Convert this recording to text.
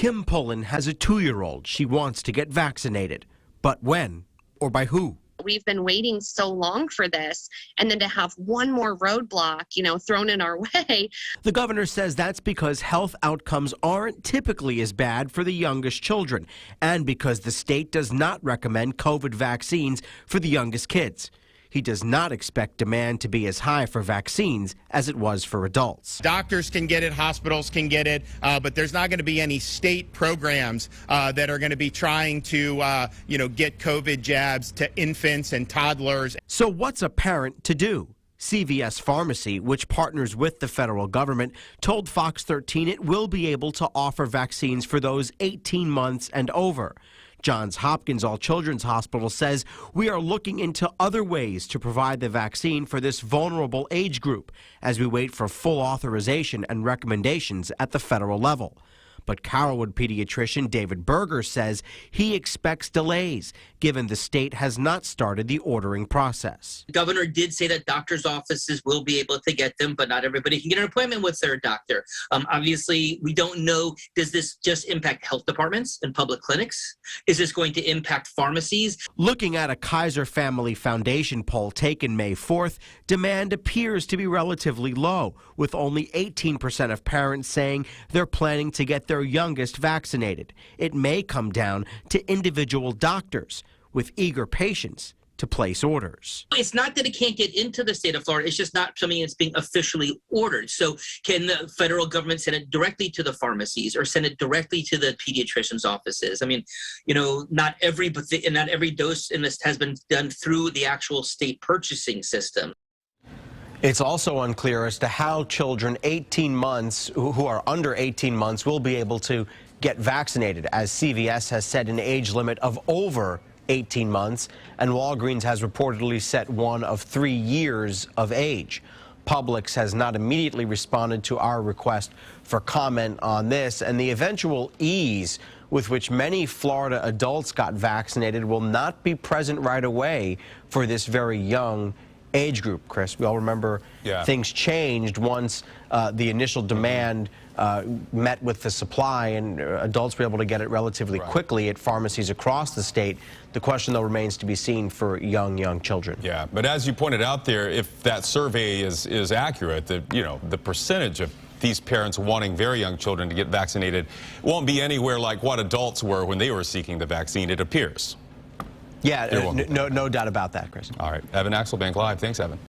Kim Pullen has a 2-year-old she wants to get vaccinated. But when or by who? We've been waiting so long for this, and then to have one more roadblock, thrown in our way. The governor says that's because health outcomes aren't typically as bad for the youngest children, and because the state does not recommend COVID vaccines for the youngest kids. He does not expect demand to be as high for vaccines as it was for adults. Doctors can get it, hospitals can get it, but there's not going to be any state programs that are going to be trying to, get COVID jabs to infants and toddlers. So what's a parent to do? CVS Pharmacy, which partners with the federal government, told Fox 13 it will be able to offer vaccines for those 18 months and over. Johns Hopkins All Children's Hospital says we are looking into other ways to provide the vaccine for this vulnerable age group as we wait for full authorization and recommendations at the federal level. But Carrollwood pediatrician David Berger says he expects delays, given the state has not started the ordering process. The governor did say that doctors' offices will be able to get them, but not everybody can get an appointment with their doctor. Obviously, we don't know, does this just impact health departments and public clinics? Is this going to impact pharmacies? Looking at a Kaiser Family Foundation poll taken May 4th, demand appears to be relatively low, with only 18% of parents saying they're planning to get their youngest vaccinated. It may come down to individual doctors with eager patients to place orders. It's not that it can't get into the state of Florida. It's just not something that's being officially ordered. So can the federal government send it directly to the pharmacies or send it directly to the pediatricians' offices? I mean, not every dose in this has been done through the actual state purchasing system. It's also unclear as to how children 18 months who are under 18 months will be able to get vaccinated, as CVS has set an age limit of over 18 months, and Walgreens has reportedly set one of 3 years of age. Publix has not immediately responded to our request for comment on this, and the eventual ease with which many Florida adults got vaccinated will not be present right away for this very young age group, Chris. We all remember things changed once the initial demand met with the supply, and adults were able to get it relatively quickly at pharmacies across the state. The question, though, remains to be seen for young children. Yeah, but as you pointed out there, if that survey is accurate, the percentage of these parents wanting very young children to get vaccinated won't be anywhere like what adults were when they were seeking the vaccine, it appears. Yeah, no doubt about that, Chris. All right, Evan Axelbank Live. Thanks, Evan.